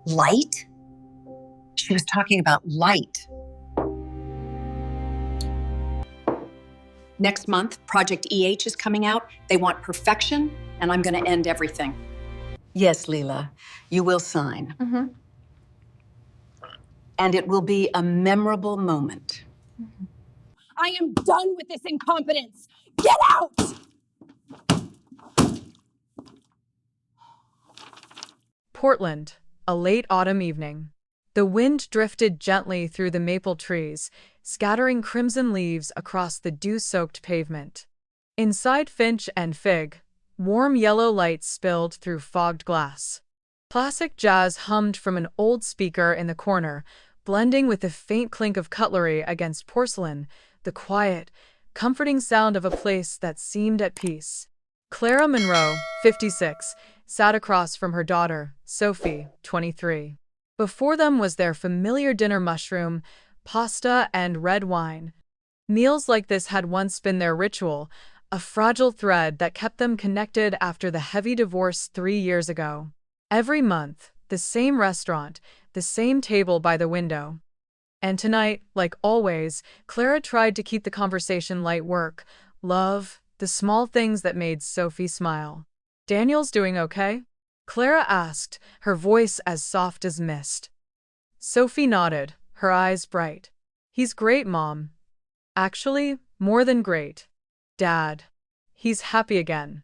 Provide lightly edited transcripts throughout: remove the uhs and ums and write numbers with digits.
Light? She was talking about light. Next month, Project 𝐸𝐥 is coming out. They want perfection, and I'm going to end everything. Yes, Leela, you will sign. Mm-hmm. And it will be a memorable moment. I am done with this incompetence. Get out! Portland, a late autumn evening. The wind drifted gently through the maple trees, scattering crimson leaves across the dew-soaked pavement. Inside Finch and Fig, warm yellow lights spilled through fogged glass. Classic jazz hummed from an old speaker in the corner, blending with the faint clink of cutlery against porcelain, the quiet, comforting sound of a place that seemed at peace. Clara Monroe, 56, sat across from her daughter, Sophie, 23. Before them was their familiar dinner: mushroom, pasta, and red wine. Meals like this had once been their ritual, a fragile thread that kept them connected after the heavy divorce 3 years ago. Every month, the same restaurant, the same table by the window. And tonight, like always, Clara tried to keep the conversation light: work, love, the small things that made Sophie smile. "Daniel's doing okay?" Clara asked, her voice as soft as mist. Sophie nodded, her eyes bright. "He's great, Mom. Actually, more than great. Dad. He's happy again."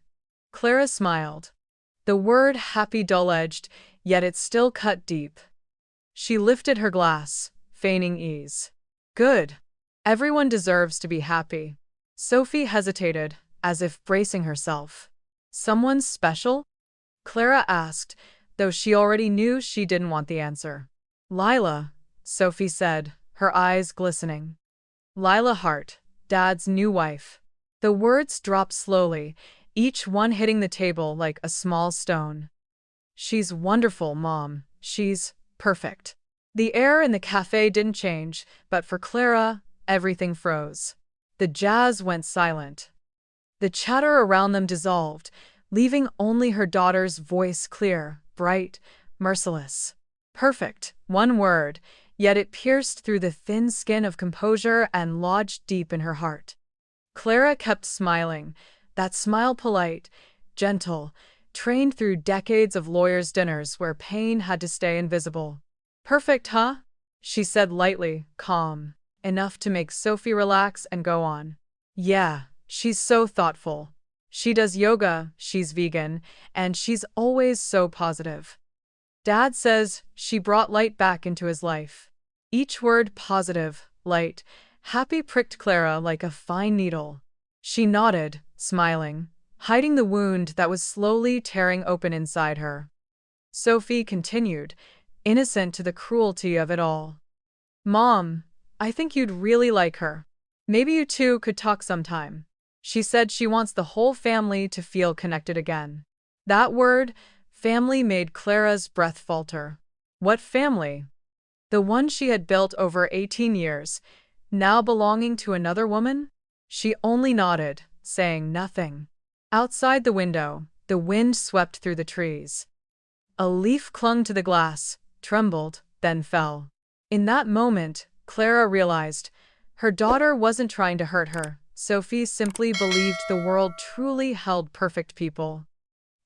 Clara smiled. The word happy dull-edged, yet it still cut deep. She lifted her glass, feigning ease. "Good. Everyone deserves to be happy." Sophie hesitated, as if bracing herself. "Someone special?" Clara asked, though she already knew she didn't want the answer. "Lila," Sophie said, her eyes glistening. "Lila Hart, Dad's new wife." The words dropped slowly, each one hitting the table like a small stone. "She's wonderful, Mom. She's perfect." The air in the cafe didn't change, but for Clara, everything froze. The jazz went silent. The chatter around them dissolved, leaving only her daughter's voice clear, bright, merciless. Perfect, one word, yet it pierced through the thin skin of composure and lodged deep in her heart. Clara kept smiling, that smile polite, gentle, trained through decades of lawyers' dinners where pain had to stay invisible. "Perfect, huh?" she said lightly, calm, enough to make Sophie relax and go on. "Yeah, she's so thoughtful. She does yoga, she's vegan, and she's always so positive. Dad says she brought light back into his life." Each word positive, light, happy pricked Clara like a fine needle. She nodded, smiling, hiding the wound that was slowly tearing open inside her. Sophie continued, innocent to the cruelty of it all. "Mom, I think you'd really like her. Maybe you two could talk sometime." She said she wants the whole family to feel connected again. That word, family, made Clara's breath falter. What family? The one she had built over 18 years, now belonging to another woman? She only nodded, saying nothing. Outside the window, the wind swept through the trees. A leaf clung to the glass, trembled, then fell. In that moment, Clara realized her daughter wasn't trying to hurt her. Sophie simply believed the world truly held perfect people.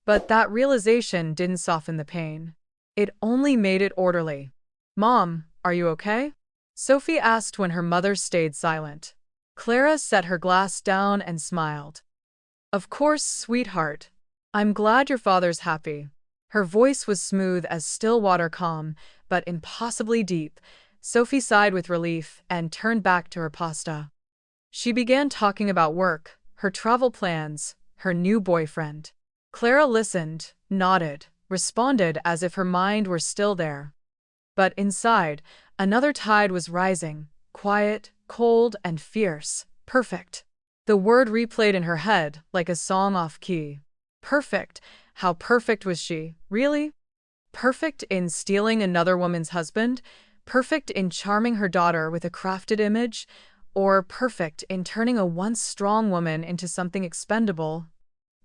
But that realization didn't soften the pain. It only made it orderly. "Mom, are you okay?" Sophie asked when her mother stayed silent. Clara set her glass down and smiled. "Of course, sweetheart. I'm glad your father's happy." Her voice was smooth as still water, calm, but impossibly deep. Sophie sighed with relief and turned back to her pasta. She began talking about work, her travel plans, her new boyfriend. Clara listened, nodded, responded as if her mind were still there. But inside, another tide was rising, quiet, cold, and fierce. Perfect. The word replayed in her head like a song off key. Perfect. How perfect was she, really? Perfect in stealing another woman's husband? Perfect in charming her daughter with a crafted image? Or perfect in turning a once strong woman into something expendable?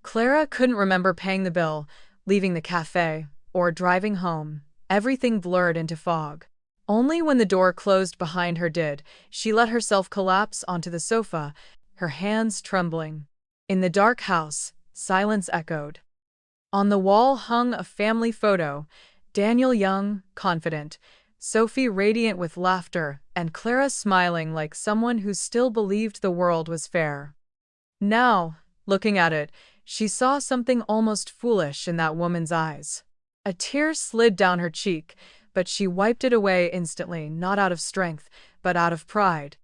Clara couldn't remember paying the bill, leaving the cafe, or driving home. everything blurred into fog. Only when the door closed behind her did she let herself collapse onto the sofa, her hands trembling. In the dark house, silence echoed. On the wall hung a family photo, Daniel young, confident, Sophie radiant with laughter, and Clara smiling like someone who still believed the world was fair. Now, looking at it, she saw something almost foolish in that woman's eyes. A tear slid down her cheek, but she wiped it away instantly, not out of strength, but out of pride.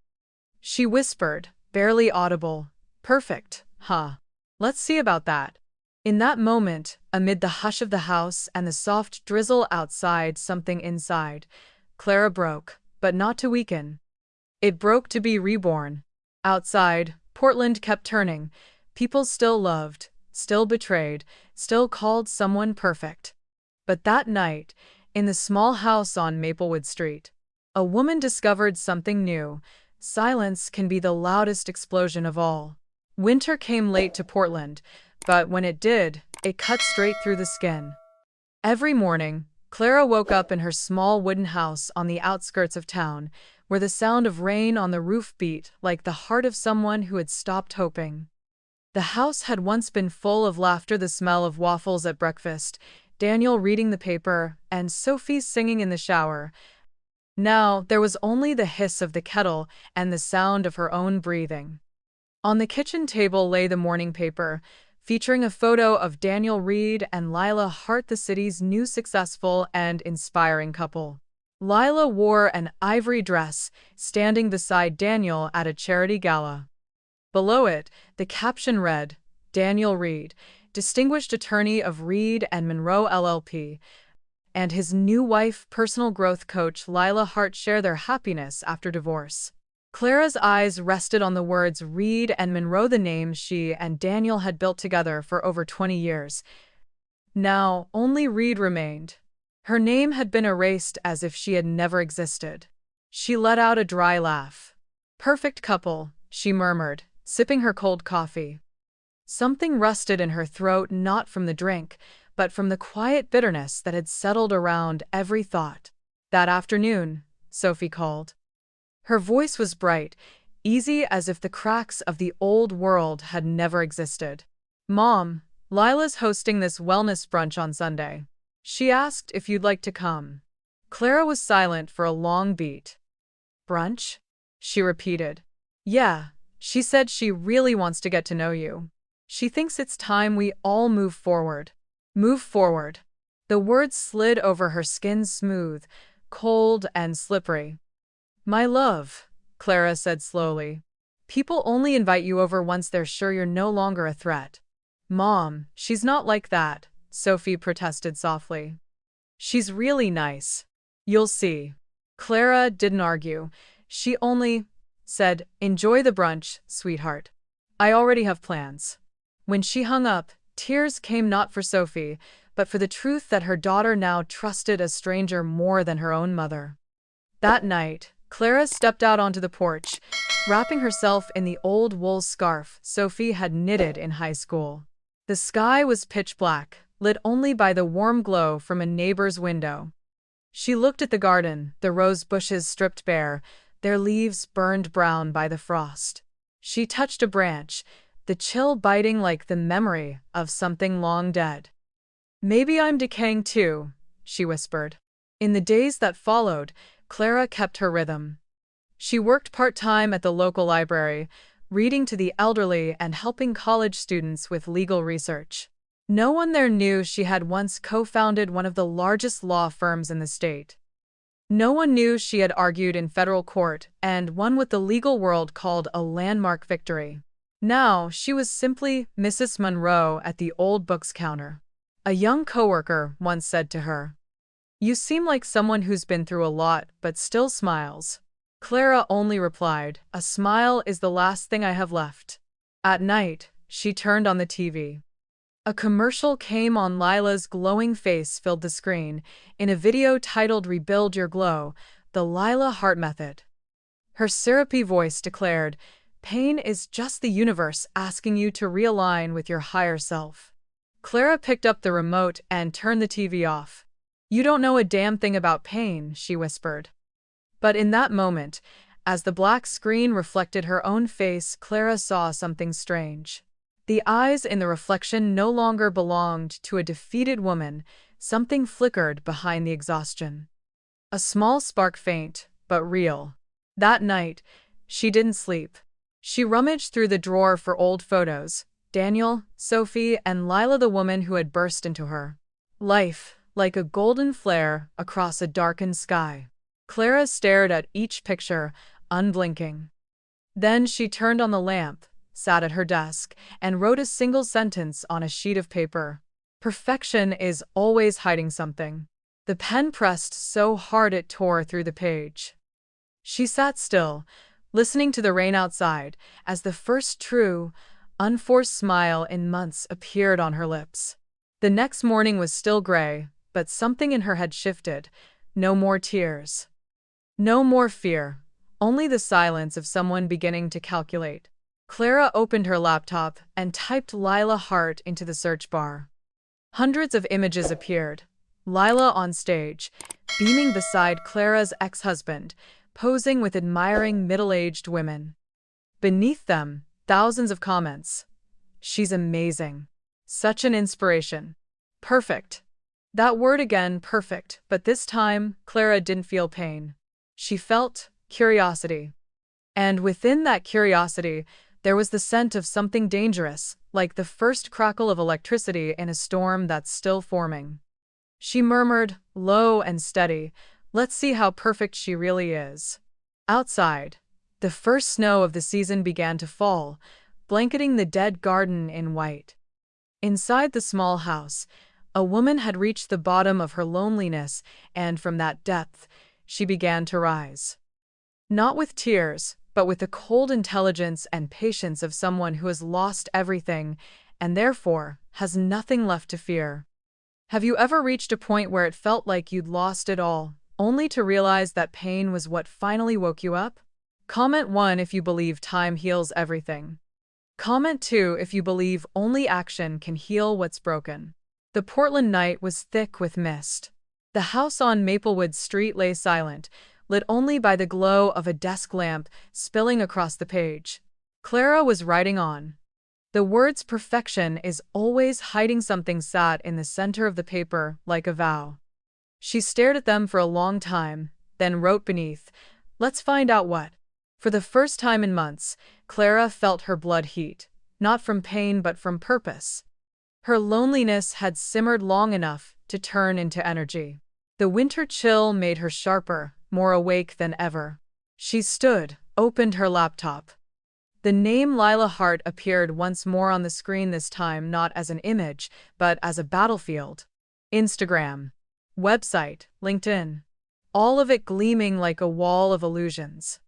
She whispered, barely audible, "Perfect, huh? Let's see about that." In that moment, amid the hush of the house and the soft drizzle outside, something inside Clara broke, but not to weaken. It broke to be reborn. Outside, Portland kept turning. People still loved, still betrayed, still called someone perfect. But that night, in the small house on Maplewood Street, a woman discovered something new. Silence can be the loudest explosion of all. Winter came late to Portland, but when it did, it cut straight through the skin. Every morning, Clara woke up in her small wooden house on the outskirts of town, where the sound of rain on the roof beat like the heart of someone who had stopped hoping. The house had once been full of laughter, the smell of waffles at breakfast, Daniel reading the paper, and Sophie singing in the shower. Now there was only the hiss of the kettle and the sound of her own breathing. On the kitchen table lay the morning paper, featuring a photo of Daniel Reed and Lila Hart, the city's new successful and inspiring couple. Lila wore an ivory dress, standing beside Daniel at a charity gala. Below it, the caption read, "Daniel Reed, Distinguished Attorney of Reed and Monroe LLP, and his new wife, personal growth coach Lila Hart, share their happiness after divorce." Clara's eyes rested on the words Reed and Monroe, the names she and Daniel had built together for over 20 years. Now, only Reed remained. Her name had been erased as if she had never existed. She let out a dry laugh. "Perfect couple," she murmured, sipping her cold coffee. Something rusted in her throat, not from the drink, but from the quiet bitterness that had settled around every thought. That afternoon, Sophie called. Her voice was bright, easy, as if the cracks of the old world had never existed. "Mom, Lila's hosting this wellness brunch on Sunday. She asked if you'd like to come." Clara was silent for a long beat. "Brunch?" she repeated. "Yeah, she said she really wants to get to know you. She thinks it's time we all move forward." Move forward. The words slid over her skin, smooth, cold, and slippery. "My love," Clara said slowly, "people only invite you over once they're sure you're no longer a threat." "Mom, she's not like that," Sophie protested softly. "She's really nice. You'll see." Clara didn't argue. She only said, "Enjoy the brunch, sweetheart. I already have plans." When she hung up, tears came not for Sophie, but for the truth that her daughter now trusted a stranger more than her own mother. That night, Clara stepped out onto the porch, wrapping herself in the old wool scarf Sophie had knitted in high school. The sky was pitch black, lit only by the warm glow from a neighbor's window. She looked at the garden, the rose bushes stripped bare, their leaves burned brown by the frost. She touched a branch, the chill biting like the memory of something long dead. "Maybe I'm decaying too," she whispered. In the days that followed, Clara kept her rhythm. She worked part-time at the local library, reading to the elderly and helping college students with legal research. No one there knew she had once co-founded one of the largest law firms in the state. No one knew she had argued in federal court and won what the legal world called a landmark victory. Now, she was simply Mrs. Monroe at the old books counter. A young coworker once said to her, "You seem like someone who's been through a lot but still smiles." Clara only replied, "A smile is the last thing I have left." At night, she turned on the TV. A commercial came on. Lila's glowing face filled the screen, in a video titled "Rebuild Your Glow, the Lila Hart Method." Her syrupy voice declared, "Pain is just the universe asking you to realign with your higher self." Clara picked up the remote and turned the TV off. "You don't know a damn thing about pain," she whispered. But in that moment, as the black screen reflected her own face, Clara saw something strange. The eyes in the reflection no longer belonged to a defeated woman. Something flickered behind the exhaustion. A small spark, faint, but real. That night, she didn't sleep. She rummaged through the drawer for old photos: Daniel, Sophie, and Lila, the woman who had burst into her life like a golden flare across a darkened sky. Clara stared at each picture, unblinking. Then she turned on the lamp, sat at her desk, and wrote a single sentence on a sheet of paper. "Perfection is always hiding something." The pen pressed so hard it tore through the page. She sat still, listening to the rain outside, as the first true, unforced smile in months appeared on her lips. The next morning was still gray, but something in her had shifted. No more tears. No more fear. Only the silence of someone beginning to calculate. Clara opened her laptop and typed Lila Hart into the search bar. Hundreds of images appeared. Lila on stage, beaming beside Clara's ex-husband, posing with admiring middle-aged women. Beneath them, thousands of comments. "She's amazing. Such an inspiration. Perfect." That word again, perfect, but this time, Clara didn't feel pain. She felt curiosity. And within that curiosity, there was the scent of something dangerous, like the first crackle of electricity in a storm that's still forming. She murmured, low and steady, "Let's see how perfect she really is." Outside, the first snow of the season began to fall, blanketing the dead garden in white. Inside the small house, a woman had reached the bottom of her loneliness, and from that depth, she began to rise. Not with tears, but with the cold intelligence and patience of someone who has lost everything, and therefore has nothing left to fear. Have you ever reached a point where it felt like you'd lost it all, only to realize that pain was what finally woke you up? Comment 1 if you believe time heals everything. Comment 2 if you believe only action can heal what's broken. The Portland night was thick with mist. The house on Maplewood Street lay silent, lit only by the glow of a desk lamp spilling across the page. Clara was writing on. The words "perfection is always hiding something" sat in the center of the paper like a vow. She stared at them for a long time, then wrote beneath, "Let's find out what." For the first time in months, Clara felt her blood heat, not from pain but from purpose. Her loneliness had simmered long enough to turn into energy. The winter chill made her sharper, more awake than ever. She stood, opened her laptop. The name Lila Hart appeared once more on the screen, this time not as an image, but as a battlefield. Instagram, website, LinkedIn. All of it gleaming like a wall of illusions.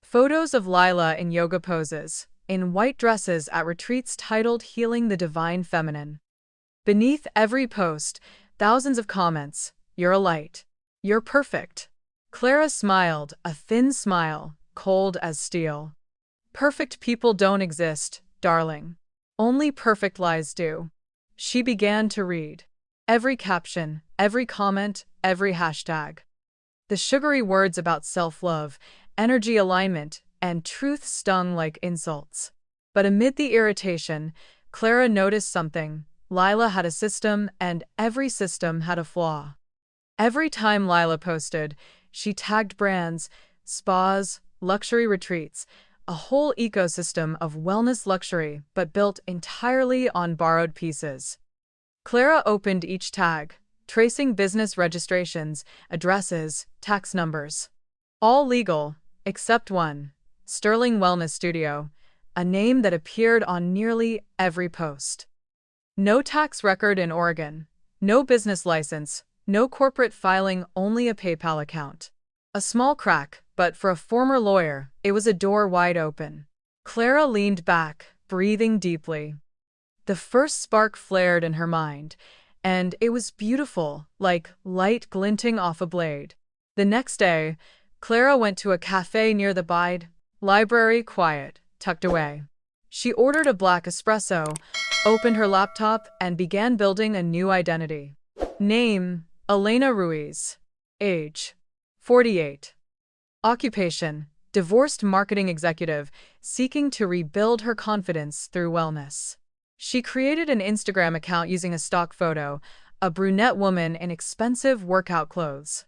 Photos of Lila in yoga poses, in white dresses at retreats titled "Healing the Divine Feminine." Beneath every post, thousands of comments. "You're a light. You're perfect." Clara smiled, a thin smile, cold as steel. "Perfect people don't exist, darling. Only perfect lies do." She began to read. Every caption, every comment, every hashtag. The sugary words about self-love, energy alignment, and truth stung like insults. But amid the irritation, Clara noticed something. Lila had a system, and every system had a flaw. Every time Lila posted, she tagged brands, spas, luxury retreats, a whole ecosystem of wellness luxury, but built entirely on borrowed pieces. Clara opened each tag, tracing business registrations, addresses, tax numbers. All legal, except one, Sterling Wellness Studio, a name that appeared on nearly every post. No tax record in Oregon, no business license, no corporate filing, only a PayPal account. A small crack, but for a former lawyer, it was a door wide open. Clara leaned back, breathing deeply. The first spark flared in her mind, and it was beautiful, like light glinting off a blade. The next day, Clara went to a cafe near the library, quiet, tucked away. She ordered a black espresso, opened her laptop, and began building a new identity. Name, Elena Ruiz. Age: 48. Occupation: divorced marketing executive seeking to rebuild her confidence through wellness. She created an Instagram account using a stock photo, a brunette woman in expensive workout clothes.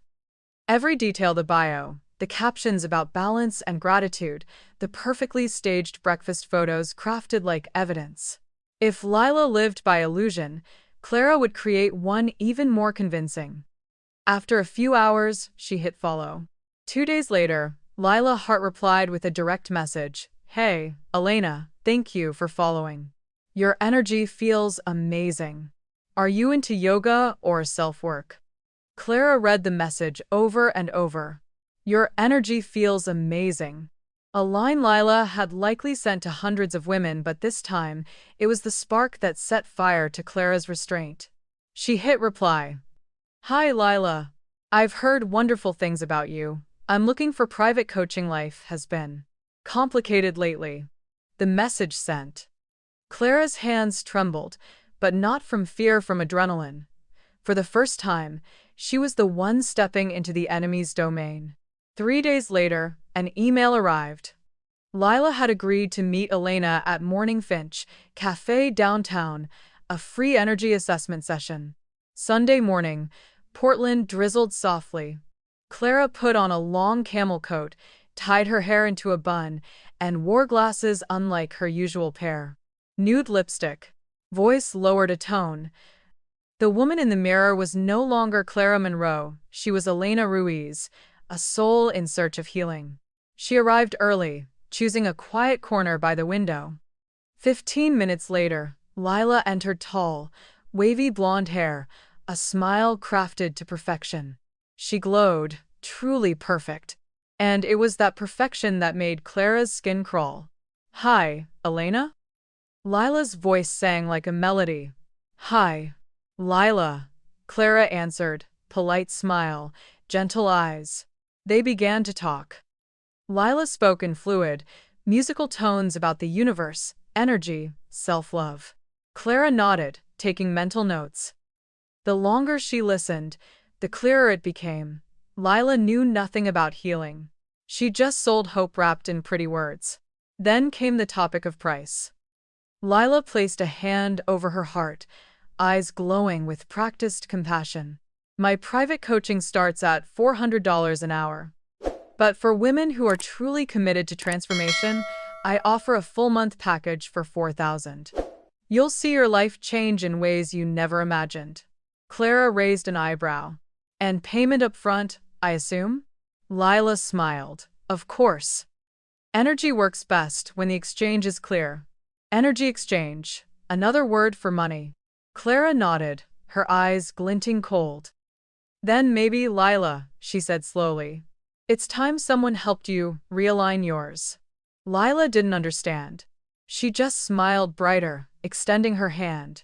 Every detail: the bio, the captions about balance and gratitude, the perfectly staged breakfast photos crafted like evidence. If Lila lived by illusion, Clara would create one even more convincing. After a few hours, she hit follow. 2 days later, Lila Hart replied with a direct message. Hey, Elena, thank you for following. Your energy feels amazing. Are you into yoga or self-work? Clara read the message over and over. Your energy feels amazing. A line Lila had likely sent to hundreds of women, but this time, it was the spark that set fire to Clara's restraint. She hit reply. Hi Lila. I've heard wonderful things about you. I'm looking for private coaching. Life has been complicated lately. The message sent. Clara's hands trembled, but not from fear, from adrenaline. For the first time, she was the one stepping into the enemy's domain. 3 days later, an email arrived. Lila had agreed to meet Elena at Morning Finch Cafe downtown, a free energy assessment session. Sunday morning, Portland drizzled softly. Clara put on a long camel coat, tied her hair into a bun, and wore glasses unlike her usual pair. Nude lipstick. Voice lowered a tone. The woman in the mirror was no longer Clara Monroe. She was Elena Ruiz, a soul in search of healing. She arrived early, choosing a quiet corner by the window. 15 minutes later, Lila entered, tall, wavy blonde hair, a smile crafted to perfection. She glowed, truly perfect. And it was that perfection that made Clara's skin crawl. Hi, Elena? Lila's voice sang like a melody. Hi, Lila, Clara answered, polite smile, gentle eyes. They began to talk. Lila spoke in fluid, musical tones about the universe, energy, self-love. Clara nodded, taking mental notes. The longer she listened, the clearer it became. Lila knew nothing about healing. She just sold hope wrapped in pretty words. Then came the topic of price. Lila placed a hand over her heart, eyes glowing with practiced compassion. My private coaching starts at $400 an hour. But for women who are truly committed to transformation, I offer a full-month package for $4,000. You'll see your life change in ways you never imagined. Clara raised an eyebrow. And payment up front, I assume? Lila smiled. Of course. Energy works best when the exchange is clear. Energy exchange, another word for money. Clara nodded, her eyes glinting cold. Then maybe, Lila, she said slowly. It's time someone helped you realign yours. Lila didn't understand. She just smiled brighter, extending her hand.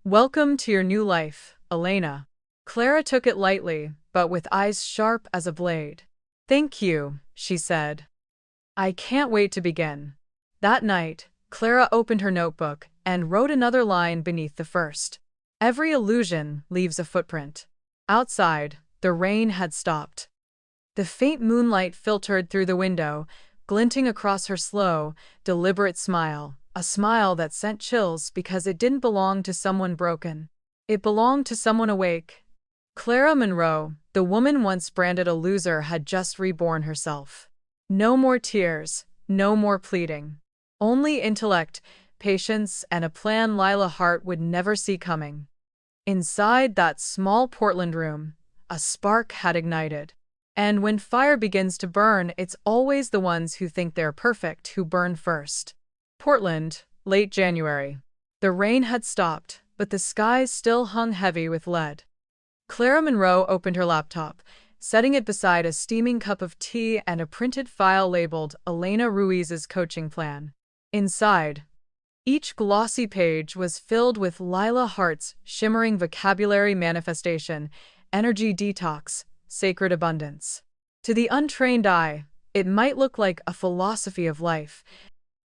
Welcome to your new life, Elena. Clara took it lightly, but with eyes sharp as a blade. Thank you, she said. I can't wait to begin. That night, Clara opened her notebook and wrote another line beneath the first. Every illusion leaves a footprint. Outside, the rain had stopped. The faint moonlight filtered through the window, glinting across her slow, deliberate smile, a smile that sent chills because it didn't belong to someone broken. It belonged to someone awake. Clara Monroe, the woman once branded a loser, had just reborn herself. No more tears, no more pleading. Only intellect, patience, and a plan Lila Hart would never see coming. Inside that small Portland room, a spark had ignited. And when fire begins to burn, it's always the ones who think they're perfect who burn first. Portland, late January. The rain had stopped, but the skies still hung heavy with lead. Clara Monroe opened her laptop, setting it beside a steaming cup of tea and a printed file labeled Elena Ruiz's coaching plan. Inside, each glossy page was filled with Lila Hart's shimmering vocabulary: manifestation, energy detox, sacred abundance. To the untrained eye, it might look like a philosophy of life,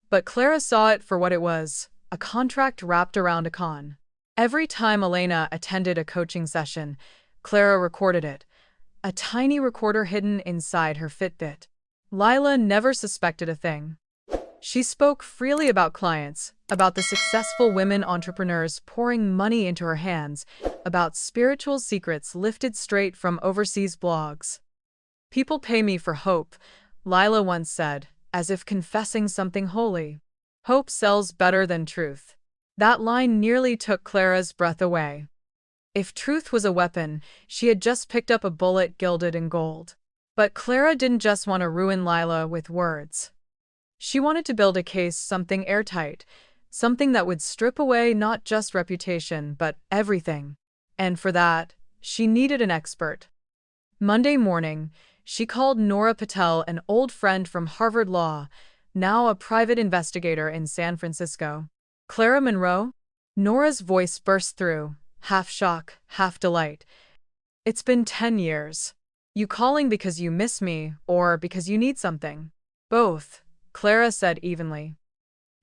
but Clara saw it for what it was, a contract wrapped around a con. Every time Elena attended a coaching session, Clara recorded it, a tiny recorder hidden inside her Fitbit. Lila never suspected a thing. She spoke freely about clients, about the successful women entrepreneurs pouring money into her hands, about spiritual secrets lifted straight from overseas blogs. "People pay me for hope," Lila once said, as if confessing something holy. "Hope sells better than truth." That line nearly took Clara's breath away. If truth was a weapon, she had just picked up a bullet gilded in gold. But Clara didn't just want to ruin Lila with words. She wanted to build a case, something airtight, something that would strip away not just reputation, but everything. And for that, she needed an expert. Monday morning, she called Nora Patel, an old friend from Harvard Law, now a private investigator in San Francisco. "Clara Monroe?" Nora's voice burst through, half shock, half delight. "It's been 10 years. You calling because you miss me, or because you need something?" "Both," Clara said evenly.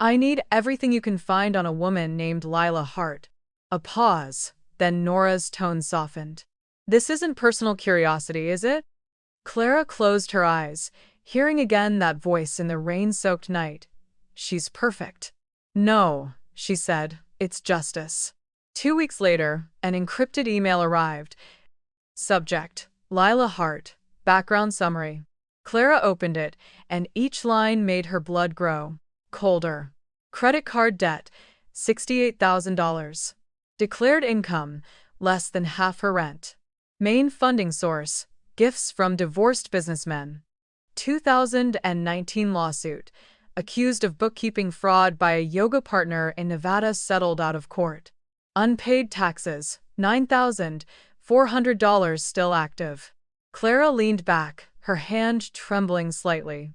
"I need everything you can find on a woman named Lila Hart." A pause, then Nora's tone softened. "This isn't personal curiosity, is it?" Clara closed her eyes, hearing again that voice in the rain-soaked night. "She's perfect." "No," she said, "it's justice." 2 weeks later, an encrypted email arrived. Subject: Lila Hart. Background summary. Clara opened it, and each line made her blood grow colder. Credit card debt, $68,000. Declared income, less than half her rent. Main funding source, gifts from divorced businessmen. 2019 lawsuit, accused of bookkeeping fraud by a yoga partner in Nevada, settled out of court. Unpaid taxes, $9,400 still active. Clara leaned back, her hand trembling slightly.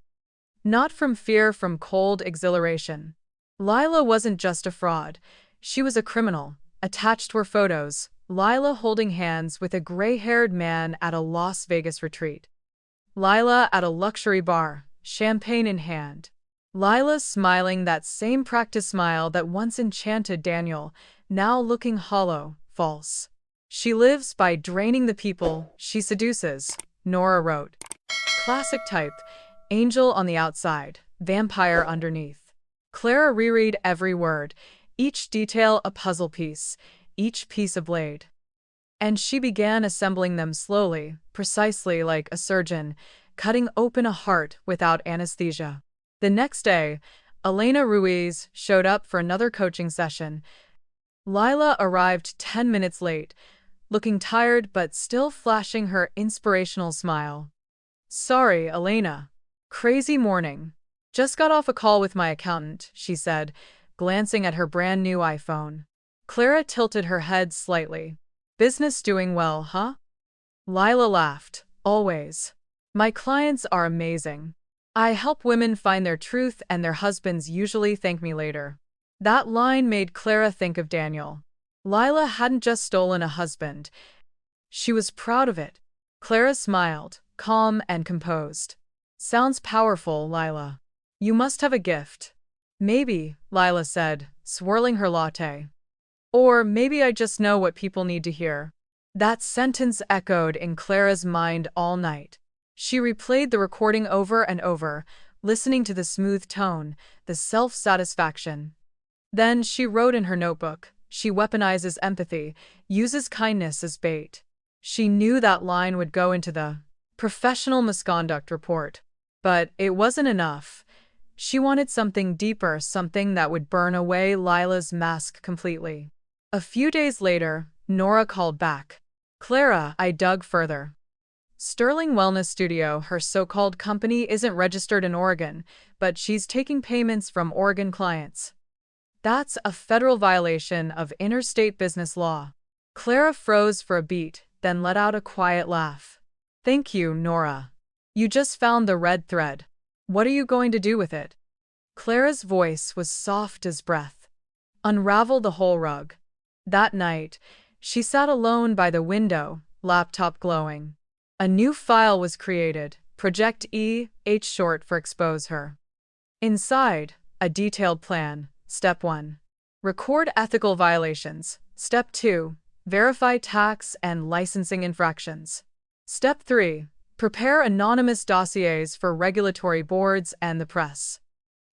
Not from fear, from cold exhilaration. Lila wasn't just a fraud. She was a criminal. Attached were photos, Lila holding hands with a gray-haired man at a Las Vegas retreat. Lila at a luxury bar, champagne in hand. Lila smiling that same practice smile that once enchanted Daniel, now looking hollow, false. "She lives by draining the people she seduces," Nora wrote. Classic type, angel on the outside, vampire underneath. Clara reread every word, each detail a puzzle piece, each piece a blade. And she began assembling them slowly, precisely like a surgeon, cutting open a heart without anesthesia. The next day, Elena Ruiz showed up for another coaching session. Lila arrived 10 minutes late, looking tired but still flashing her inspirational smile. "Sorry, Elena. Crazy morning. Just got off a call with my accountant," she said, glancing at her brand new iPhone. Clara tilted her head slightly. "Business doing well, huh?" Lila laughed. "Always. My clients are amazing. I help women find their truth, and their husbands usually thank me later." That line made Clara think of Daniel. Lila hadn't just stolen a husband. She was proud of it. Clara smiled, calm and composed. "Sounds powerful, Lila. You must have a gift." "Maybe," Lila said, swirling her latte. "Or maybe I just know what people need to hear." That sentence echoed in Clara's mind all night. She replayed the recording over and over, listening to the smooth tone, the self-satisfaction. Then she wrote in her notebook, "She weaponizes empathy, uses kindness as bait." She knew that line would go into the professional misconduct report. But it wasn't enough. She wanted something deeper, something that would burn away Lila's mask completely. A few days later, Nora called back. "Clara, I dug further. Sterling Wellness Studio, her so-called company, isn't registered in Oregon, but she's taking payments from Oregon clients. That's a federal violation of interstate business law." Clara froze for a beat, then let out a quiet laugh. "Thank you, Nora. You just found the red thread. What are you going to do with it?" Clara's voice was soft as breath. "Unravel the whole rug." That night, she sat alone by the window, laptop glowing. A new file was created, Project 𝐷, short for Expose Her. Inside, a detailed plan. Step 1. Record ethical violations. Step 2. Verify tax and licensing infractions. Step 3. Prepare anonymous dossiers for regulatory boards and the press.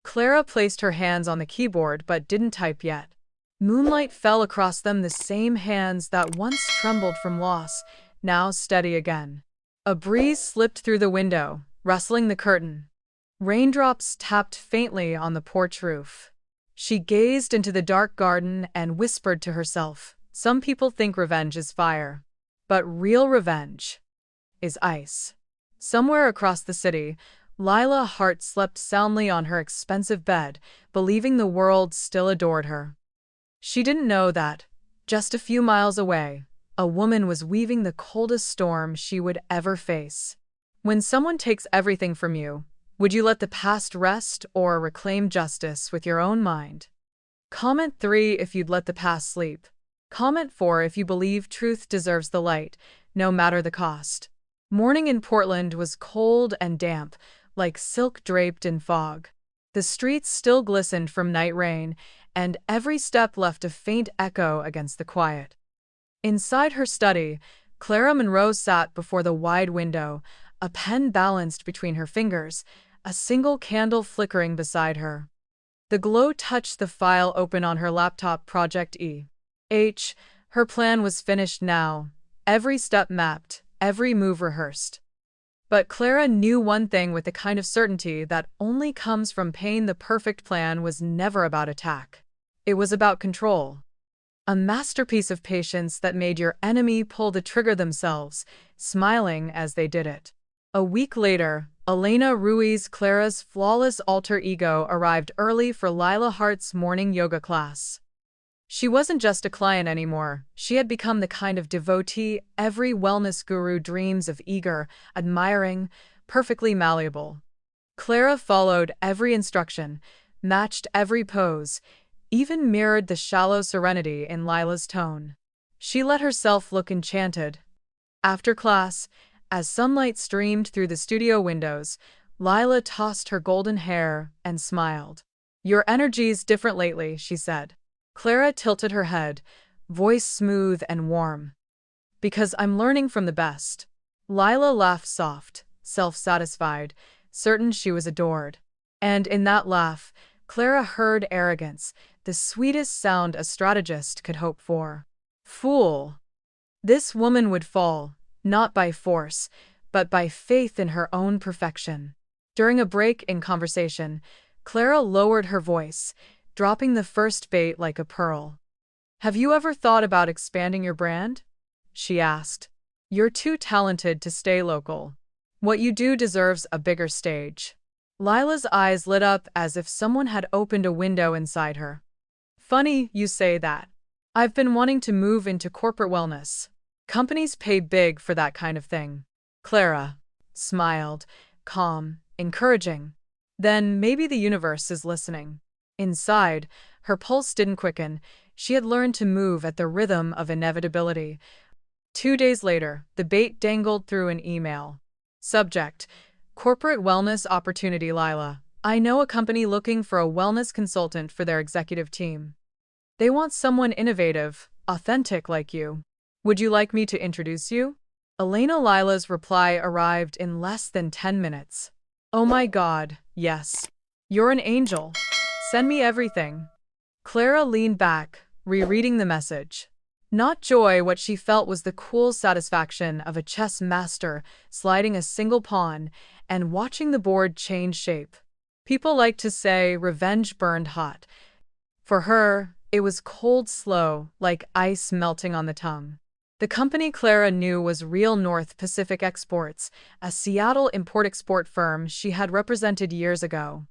Clara placed her hands on the keyboard but didn't type yet. Moonlight fell across them, the same hands that once trembled from loss, now steady again. A breeze slipped through the window, rustling the curtain. Raindrops tapped faintly on the porch roof. She gazed into the dark garden and whispered to herself, "Some people think revenge is fire, but real revenge is ice." Somewhere across the city, Lila Hart slept soundly on her expensive bed, believing the world still adored her. She didn't know that, just a few miles away, a woman was weaving the coldest storm she would ever face. When someone takes everything from you, would you let the past rest or reclaim justice with your own mind? Comment 3 if you'd let the past sleep. Comment 4 if you believe truth deserves the light, no matter the cost. Morning in Portland was cold and damp, like silk draped in fog. The streets still glistened from night rain, and every step left a faint echo against the quiet. Inside her study, Clara Monroe sat before the wide window, a pen balanced between her fingers, a single candle flickering beside her. The glow touched the file open on her laptop. Project 𝐷. Her plan was finished now, every step mapped, every move rehearsed. But Clara knew one thing with the kind of certainty that only comes from pain: the perfect plan was never about attack. It was about control. A masterpiece of patience that made your enemy pull the trigger themselves, smiling as they did it. A week later, Elena Ruiz, Clara's flawless alter ego, arrived early for Lila Hart's morning yoga class. She wasn't just a client anymore. She had become the kind of devotee every wellness guru dreams of: eager, admiring, perfectly malleable. Clara followed every instruction, matched every pose, even mirrored the shallow serenity in Lila's tone. She let herself look enchanted. After class, as sunlight streamed through the studio windows, Lila tossed her golden hair and smiled. "Your energy's different lately," she said. Clara tilted her head, voice smooth and warm. "Because I'm learning from the best." Lila laughed, soft, self-satisfied, certain she was adored. And in that laugh, Clara heard arrogance, the sweetest sound a strategist could hope for. Fool! This woman would fall, not by force, but by faith in her own perfection. During a break in conversation, Clara lowered her voice, dropping the first bait like a pearl. "Have you ever thought about expanding your brand?" she asked. "You're too talented to stay local. What you do deserves a bigger stage." Lila's eyes lit up as if someone had opened a window inside her. "Funny you say that. I've been wanting to move into corporate wellness. Companies pay big for that kind of thing." Clara smiled, calm, encouraging. Then maybe the universe is listening. Inside, her pulse didn't quicken. She had learned to move at the rhythm of inevitability. 2 days later, the bait dangled through an email. Subject: Corporate Wellness Opportunity. Lila, I know a company looking for a wellness consultant for their executive team. They want someone innovative, authentic like you. Would you like me to introduce you? Elena. Lila's reply arrived in less than 10 minutes. "Oh my God, yes. You're an angel. Send me everything." Clara leaned back, rereading the message. Not joy, what she felt was the cool satisfaction of a chess master sliding a single pawn and watching the board change shape. People like to say revenge burned hot. For her, it was cold, slow, like ice melting on the tongue. The company Clara knew was Real North Pacific Exports, a Seattle import-export firm she had represented years ago.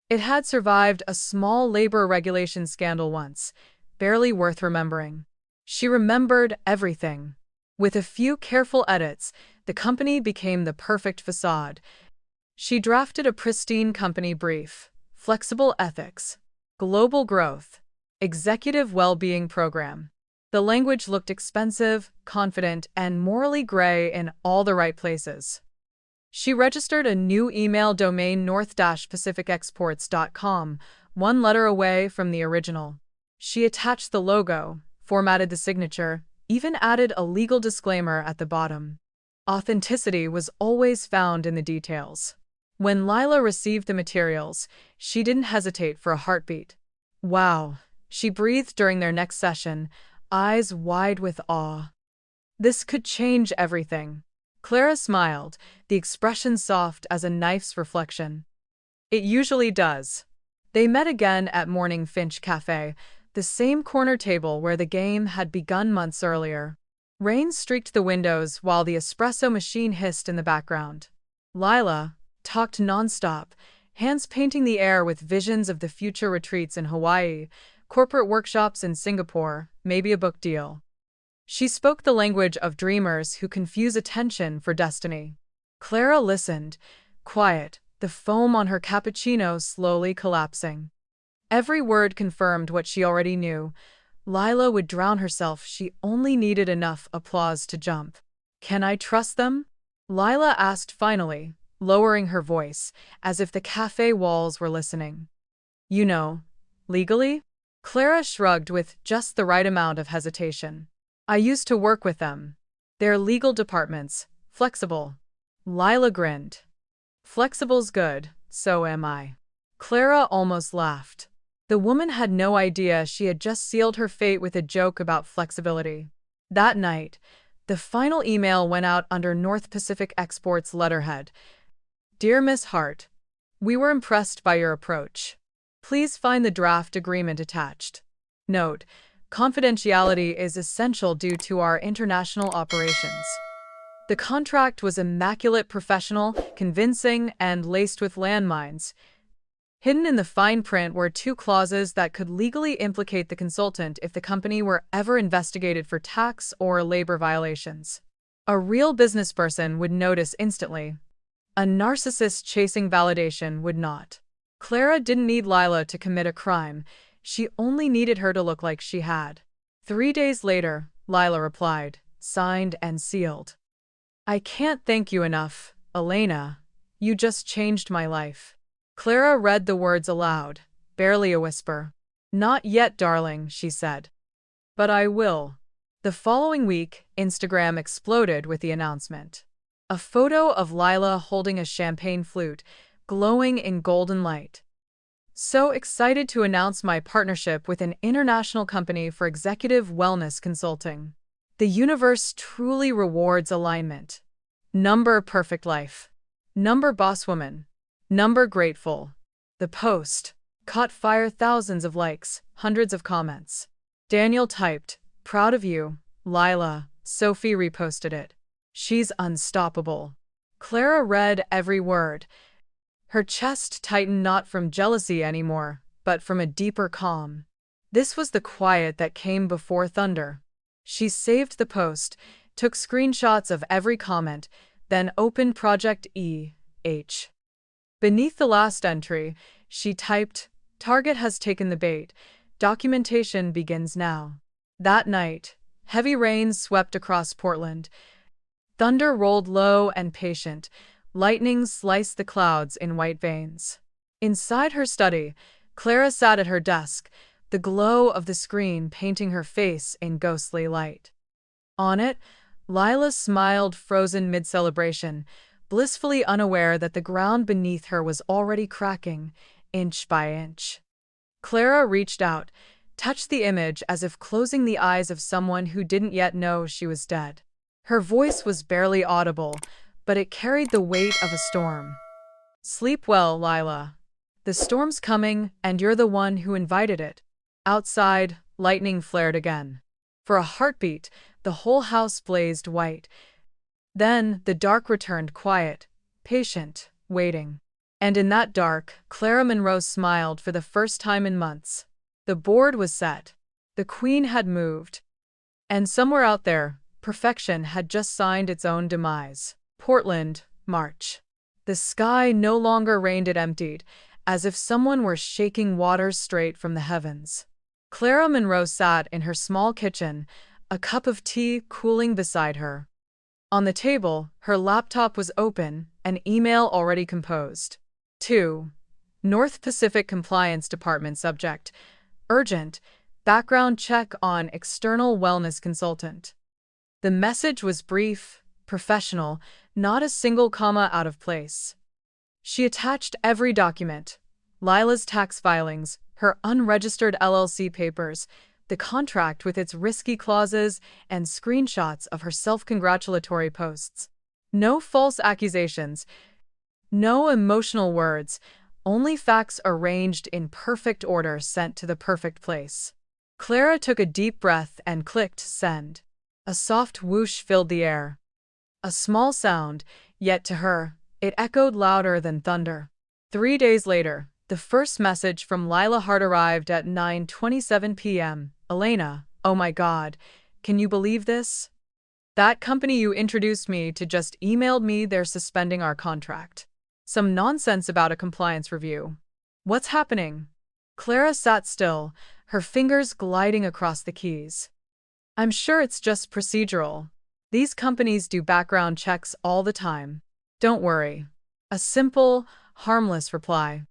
It had survived a small labor regulation scandal once, barely worth remembering. She remembered everything. With a few careful edits, the company became the perfect facade. She drafted a pristine company brief: flexible ethics, global growth, executive well-being program. The language looked expensive, confident, and morally gray in all the right places. She registered a new email domain, north-pacificexports.com, one letter away from the original. She attached the logo, formatted the signature, even added a legal disclaimer at the bottom. Authenticity was always found in the details. When Lila received the materials, she didn't hesitate for a heartbeat. Wow, she breathed during their next session, eyes wide with awe. This could change everything. Clara smiled, the expression soft as a knife's reflection. It usually does. They met again at Morning Finch Cafe, the same corner table where the game had begun months earlier. Rain streaked the windows while the espresso machine hissed in the background. Lila talked nonstop, hands painting the air with visions of the future retreats in Hawaii, corporate workshops in Singapore, maybe a book deal. She spoke the language of dreamers who confuse attention for destiny. Clara listened, quiet, the foam on her cappuccino slowly collapsing. Every word confirmed what she already knew. Lila would drown herself, she only needed enough applause to jump. "Can I trust them?" Lila asked finally, lowering her voice, as if the cafe walls were listening. "You know, legally?" Clara shrugged with just the right amount of hesitation. "I used to work with them. Their legal department's flexible." Lila grinned. "Flexible's good, so am I." Clara almost laughed. The woman had no idea she had just sealed her fate with a joke about flexibility. That night, the final email went out under North Pacific Export's letterhead. "Dear Miss Hart, we were impressed by your approach. Please find the draft agreement attached. Note, confidentiality is essential due to our international operations." The contract was immaculate, professional, convincing, and laced with landmines. Hidden in the fine print were two clauses that could legally implicate the consultant if the company were ever investigated for tax or labor violations. A real businessperson would notice instantly. A narcissist chasing validation would not. Clara didn't need Lila to commit a crime. She only needed her to look like she had. 3 days later, Lila replied, signed and sealed. "I can't thank you enough, Elena. You just changed my life." Clara read the words aloud, barely a whisper. "Not yet, darling," she said. "But I will." The following week, Instagram exploded with the announcement. A photo of Lila holding a champagne flute, glowing in golden light. "So excited to announce my partnership with an international company for executive wellness consulting. The universe truly rewards alignment. Number perfect life. Number boss woman. Number grateful." The post caught fire, thousands of likes, hundreds of comments. Daniel typed, "Proud of you, Lila." Sophie reposted it. "She's unstoppable." Clara read every word. Her chest tightened, not from jealousy anymore, but from a deeper calm. This was the quiet that came before thunder. She saved the post, took screenshots of every comment, then opened Project 𝐷. Beneath the last entry, she typed, "Target has taken the bait. Documentation begins now." That night, heavy rain swept across Portland. Thunder rolled low and patient. Lightning sliced the clouds in white veins. Inside her study, Clara sat at her desk, the glow of the screen painting her face in ghostly light. On it, Lila smiled, frozen mid-celebration, blissfully unaware that the ground beneath her was already cracking, inch by inch. Clara reached out, touched the image as if closing the eyes of someone who didn't yet know she was dead. Her voice was barely audible, but it carried the weight of a storm. "Sleep well, Lila. The storm's coming, and you're the one who invited it." Outside, lightning flared again. For a heartbeat, the whole house blazed white. Then the dark returned, quiet, patient, waiting. And in that dark, Clara Monroe smiled for the first time in months. The board was set. The queen had moved. And somewhere out there, perfection had just signed its own demise. Portland, March. The sky no longer rained, it emptied, as if someone were shaking waters straight from the heavens. Clara Monroe sat in her small kitchen, a cup of tea cooling beside her. On the table, her laptop was open, an email already composed. To North Pacific Compliance Department, subject, urgent, background check on external wellness consultant. The message was brief, professional, not a single comma out of place. She attached every document: Lila's tax filings, her unregistered LLC papers, the contract with its risky clauses, and screenshots of her self-congratulatory posts. No false accusations, no emotional words, only facts arranged in perfect order sent to the perfect place. Clara took a deep breath and clicked send. A soft whoosh filled the air. A small sound, yet to her, it echoed louder than thunder. 3 days later, the first message from Lila Hart arrived at 9:27 p.m. Elena, oh my God, can you believe this? That company you introduced me to just emailed me they're suspending our contract. Some nonsense about a compliance review. What's happening? Clara sat still, her fingers gliding across the keys. I'm sure it's just procedural. These companies do background checks all the time. Don't worry. A simple, harmless reply.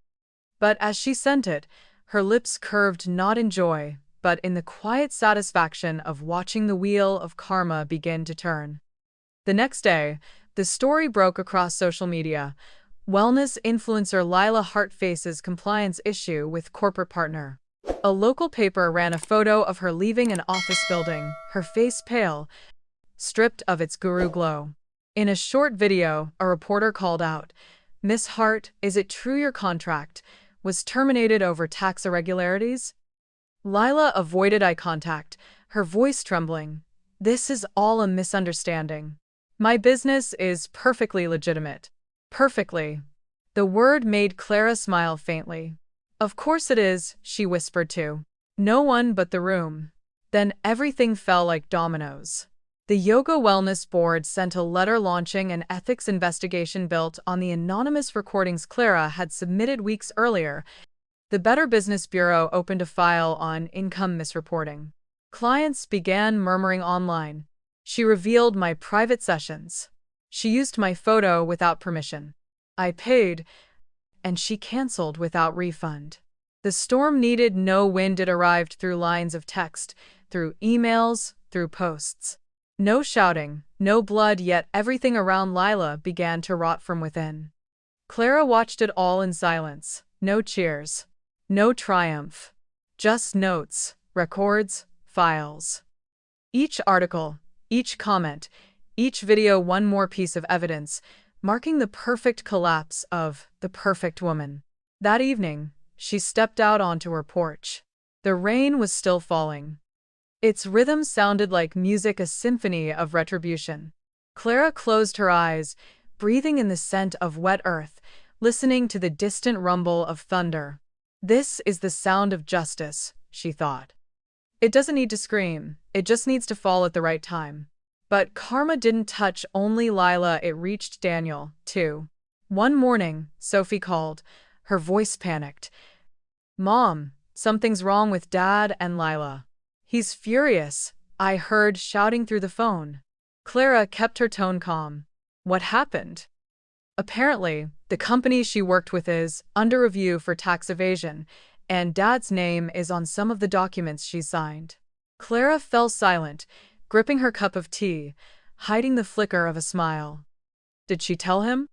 But as she sent it, her lips curved not in joy, but in the quiet satisfaction of watching the wheel of karma begin to turn. The next day, the story broke across social media. Wellness influencer Lila Hart faces compliance issue with corporate partner. A local paper ran a photo of her leaving an office building, her face pale, stripped of its guru glow. In a short video, a reporter called out, "Miss Hart, is it true your contract was terminated over tax irregularities?" Lila avoided eye contact, her voice trembling. "This is all a misunderstanding. My business is perfectly legitimate." Perfectly. The word made Clara smile faintly. "Of course it is," she whispered to no one but the room. Then everything fell like dominoes. The Yoga Wellness Board sent a letter launching an ethics investigation built on the anonymous recordings Clara had submitted weeks earlier. The Better Business Bureau opened a file on income misreporting. Clients began murmuring online. "She revealed my private sessions. She used my photo without permission. I paid, and she canceled without refund." The storm needed no wind. It arrived through lines of text, through emails, through posts. No shouting, no blood, yet everything around Lila began to rot from within. Clara watched it all in silence. No cheers. No triumph. Just notes, records, files. Each article, each comment, each video one more piece of evidence, marking the perfect collapse of the perfect woman. That evening, she stepped out onto her porch. The rain was still falling. Its rhythm sounded like music, a symphony of retribution. Clara closed her eyes, breathing in the scent of wet earth, listening to the distant rumble of thunder. This is the sound of justice, she thought. It doesn't need to scream, it just needs to fall at the right time. But karma didn't touch only Lila, it reached Daniel, too. One morning, Sophie called, her voice panicked. "Mom, something's wrong with Dad and Lila. He's furious," I heard shouting through the phone. Clara kept her tone calm. "What happened?" Apparently, the company she worked with is under review for tax evasion, and Dad's name is on some of the documents she signed. Clara fell silent, gripping her cup of tea, hiding the flicker of a smile. Did she tell him?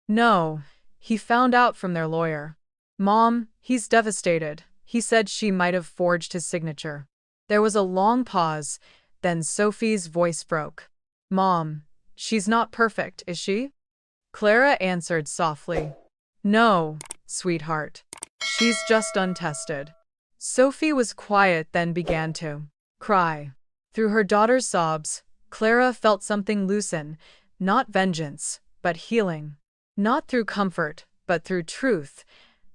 No, he found out from their lawyer. "Mom, he's devastated. He said she might have forged his signature." There was a long pause, then Sophie's voice broke. "Mom, she's not perfect, is she?" Clara answered softly. "No, sweetheart. She's just untested." Sophie was quiet, then began to cry. Through her daughter's sobs, Clara felt something loosen, not vengeance, but healing. Not through comfort, but through truth.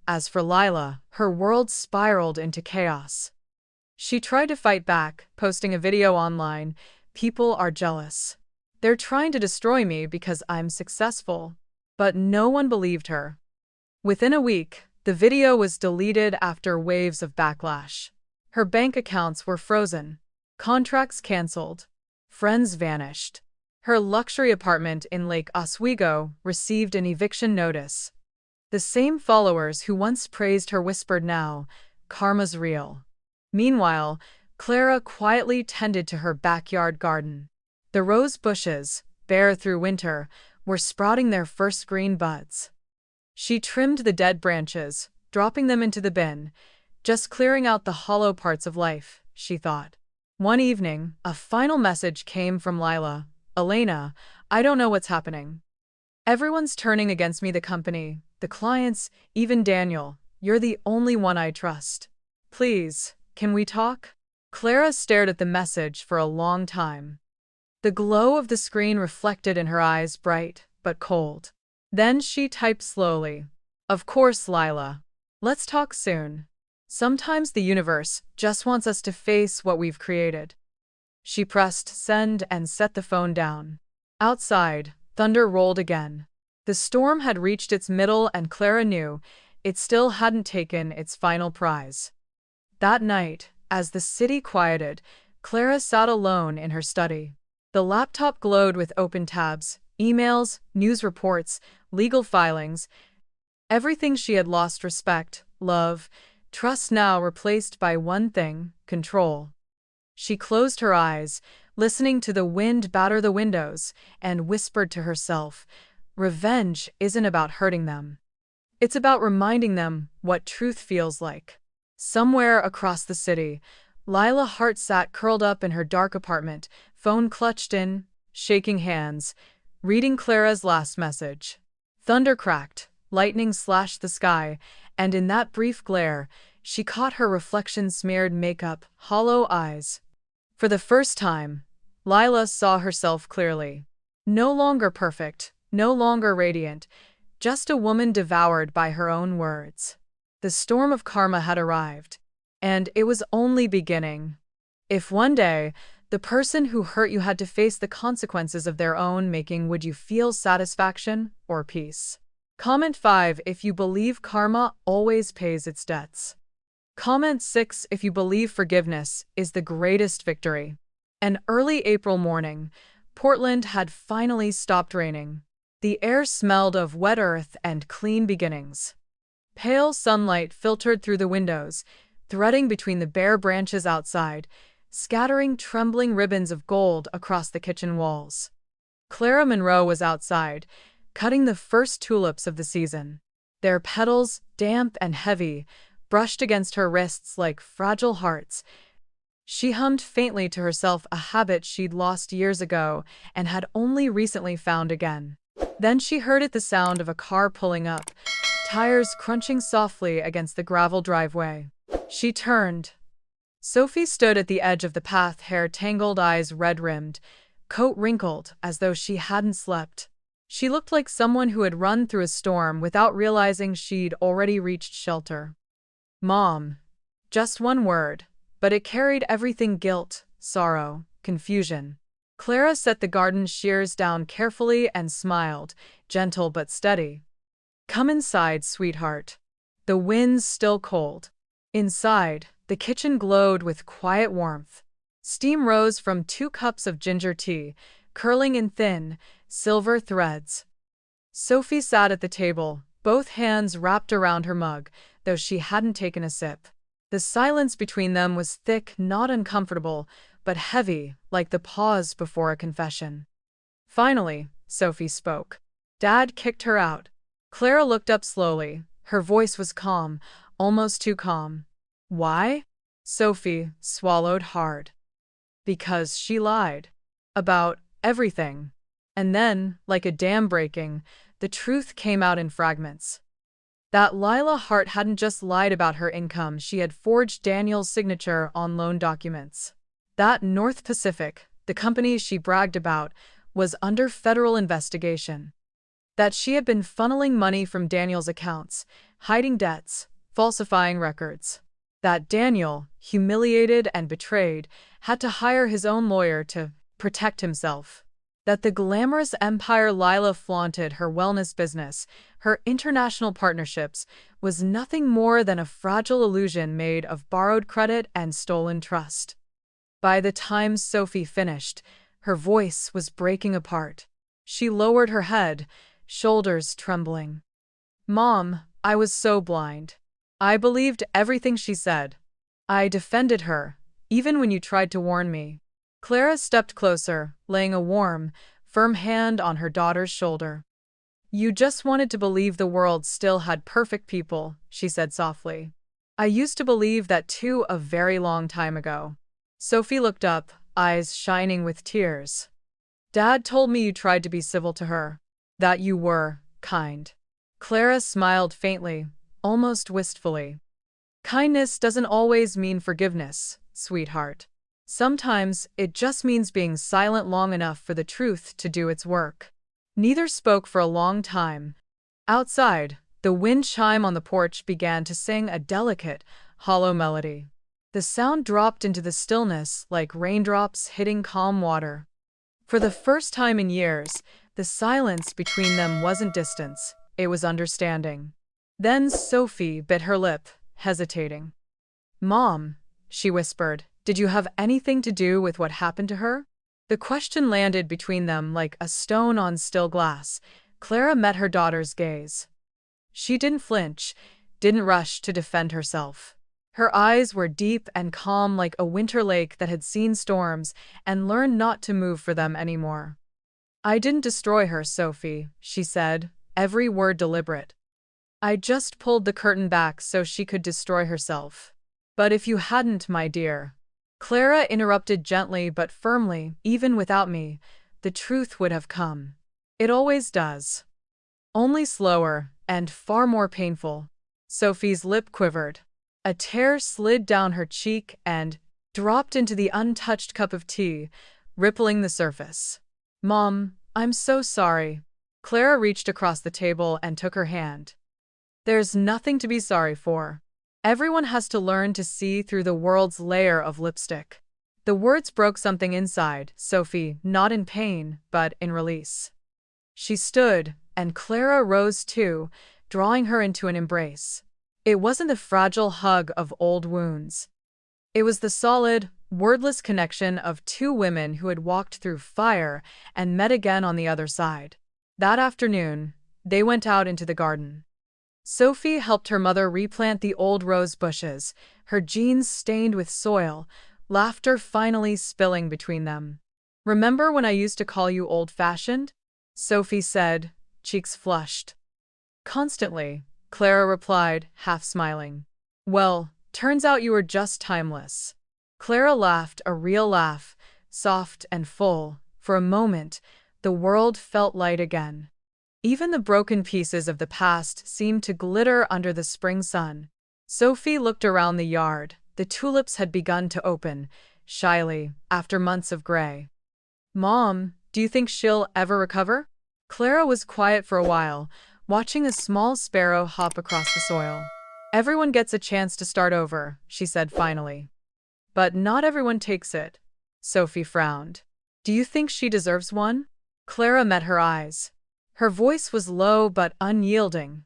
As for Lila, her world spiraled into chaos. She tried to fight back, posting a video online. "People are jealous. They're trying to destroy me because I'm successful." But no one believed her. Within a week, the video was deleted after waves of backlash. Her bank accounts were frozen, contracts canceled, friends vanished. Her luxury apartment in Lake Oswego received an eviction notice. The same followers who once praised her whispered now, "Karma's real." Meanwhile, Clara quietly tended to her backyard garden. The rose bushes, bare through winter, were sprouting their first green buds. She trimmed the dead branches, dropping them into the bin, just clearing out the hollow parts of life, she thought. One evening, a final message came from Lila. Elena, I don't know what's happening. Everyone's turning against me, the company, the clients, even Daniel. You're the only one I trust. Please, can we talk? Clara stared at the message for a long time. The glow of the screen reflected in her eyes, bright but cold. Then she typed slowly. Of course, Lila. Let's talk soon. Sometimes the universe just wants us to face what we've created. She pressed send and set the phone down. Outside, thunder rolled again. The storm had reached its middle, and Clara knew it still hadn't taken its final prize. That night, as the city quieted, Clara sat alone in her study. The laptop glowed with open tabs, emails, news reports, legal filings. Everything she had lost: respect, love, trust, now replaced by one thing: control. She closed her eyes, listening to the wind batter the windows, and whispered to herself, revenge isn't about hurting them. It's about reminding them what truth feels like. Somewhere across the city, Lila Hart sat curled up in her dark apartment, phone clutched in, shaking hands, reading Clara's last message. Thunder cracked, lightning slashed the sky, and in that brief glare, she caught her reflection-smeared makeup, hollow eyes. For the first time, Lila saw herself clearly. No longer perfect, no longer radiant, just a woman devoured by her own words. The storm of karma had arrived, and it was only beginning. If one day, the person who hurt you had to face the consequences of their own making, would you feel satisfaction or peace? Comment 5 if you believe karma always pays its debts. Comment 6 if you believe forgiveness is the greatest victory. An early April morning, Portland had finally stopped raining. The air smelled of wet earth and clean beginnings. Pale sunlight filtered through the windows, threading between the bare branches outside, scattering trembling ribbons of gold across the kitchen walls. Clara Monroe was outside, cutting the first tulips of the season. Their petals, damp and heavy, brushed against her wrists like fragile hearts. She hummed faintly to herself, a habit she'd lost years ago and had only recently found again. Then she heard it, the sound of a car pulling up, tires crunching softly against the gravel driveway. She turned. Sophie stood at the edge of the path, hair tangled, eyes red-rimmed, coat wrinkled as though she hadn't slept. She looked like someone who had run through a storm without realizing she'd already reached shelter. Mom. Just one word, but it carried everything: guilt, sorrow, confusion. Clara set the garden shears down carefully and smiled, gentle but steady. Come inside, sweetheart. The wind's still cold. Inside, the kitchen glowed with quiet warmth. Steam rose from 2 cups of ginger tea, curling in thin, silver threads. Sophie sat at the table, both hands wrapped around her mug, though she hadn't taken a sip. The silence between them was thick, not uncomfortable, but heavy, like the pause before a confession. Finally, Sophie spoke. Dad kicked her out. Clara looked up slowly. Her voice was calm, almost too calm. Why? Sophie swallowed hard. Because she lied. About everything. And then, like a dam breaking, the truth came out in fragments. That Lila Hart hadn't just lied about her income, she had forged Daniel's signature on loan documents. That North Pacific, the company she bragged about, was under federal investigation. That she had been funneling money from Daniel's accounts, hiding debts, falsifying records. That Daniel, humiliated and betrayed, had to hire his own lawyer to protect himself. That the glamorous empire Lila flaunted, her wellness business, her international partnerships, was nothing more than a fragile illusion made of borrowed credit and stolen trust. By the time Sophie finished, her voice was breaking apart. She lowered her head, shoulders trembling. Mom, I was so blind. I believed everything she said. I defended her, even when you tried to warn me. Clara stepped closer, laying a warm, firm hand on her daughter's shoulder. "You just wanted to believe the world still had perfect people," she said softly. "I used to believe that too a very long time ago." Sophie looked up, eyes shining with tears. "Dad told me you tried to be civil to her, that you were kind." Clara smiled faintly, almost wistfully. "Kindness doesn't always mean forgiveness, sweetheart. Sometimes it just means being silent long enough for the truth to do its work." Neither spoke for a long time. Outside, the wind chime on the porch began to sing a delicate, hollow melody. The sound dropped into the stillness like raindrops hitting calm water. For the first time in years, the silence between them wasn't distance, it was understanding. Then Sophie bit her lip, hesitating. "Mom," she whispered, "did you have anything to do with what happened to her?" The question landed between them like a stone on still glass. Clara met her daughter's gaze. She didn't flinch, didn't rush to defend herself. Her eyes were deep and calm like a winter lake that had seen storms and learned not to move for them anymore. "I didn't destroy her, Sophie," she said, every word deliberate. "I just pulled the curtain back so she could destroy herself. But if you hadn't, my dear," Clara interrupted gently but firmly, "even without me, the truth would have come. It always does. Only slower and far more painful." Sophie's lip quivered. A tear slid down her cheek and dropped into the untouched cup of tea, rippling the surface. "Mom, I'm so sorry." Clara reached across the table and took her hand. "There's nothing to be sorry for. Everyone has to learn to see through the world's layer of lipstick." The words broke something inside Sophie, not in pain, but in release. She stood, and Clara rose too, drawing her into an embrace. It wasn't the fragile hug of old wounds. It was the solid, wordless connection of two women who had walked through fire and met again on the other side. That afternoon, they went out into the garden. Sophie helped her mother replant the old rose bushes, her jeans stained with soil, laughter finally spilling between them. "Remember when I used to call you old-fashioned?" Sophie said, cheeks flushed. "Constantly," Clara replied, half smiling. "Well, turns out you were just timeless." Clara laughed, a real laugh, soft and full. For a moment, the world felt light again. Even the broken pieces of the past seemed to glitter under the spring sun. Sophie looked around the yard. The tulips had begun to open, shyly, after months of gray. "Mom, do you think she'll ever recover?" Clara was quiet for a while, watching a small sparrow hop across the soil. "Everyone gets a chance to start over," she said finally. "But not everyone takes it." Sophie frowned. "Do you think she deserves one?" Clara met her eyes. Her voice was low but unyielding.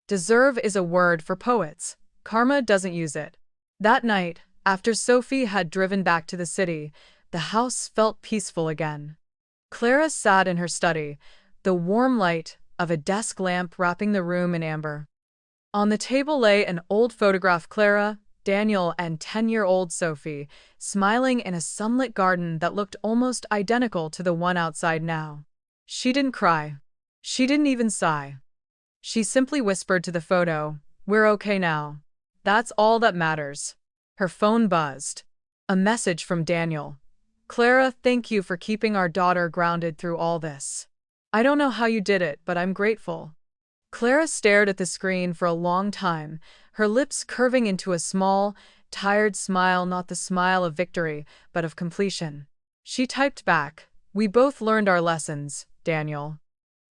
"Deserve is a word for poets. Karma doesn't use it." That night, after Sophie had driven back to the city, the house felt peaceful again. Clara sat in her study, the warm light of a desk lamp wrapping the room in amber. On the table lay an old photograph: Clara, Daniel, and 10-year-old Sophie, smiling in a sunlit garden that looked almost identical to the one outside now. She didn't cry. She didn't even sigh. She simply whispered to the photo, "We're okay now. That's all that matters." Her phone buzzed. A message from Daniel. "Clara, thank you for keeping our daughter grounded through all this. I don't know how you did it, but I'm grateful." Clara stared at the screen for a long time, her lips curving into a small, tired smile, not the smile of victory, but of completion. She typed back, "We both learned our lessons, Daniel.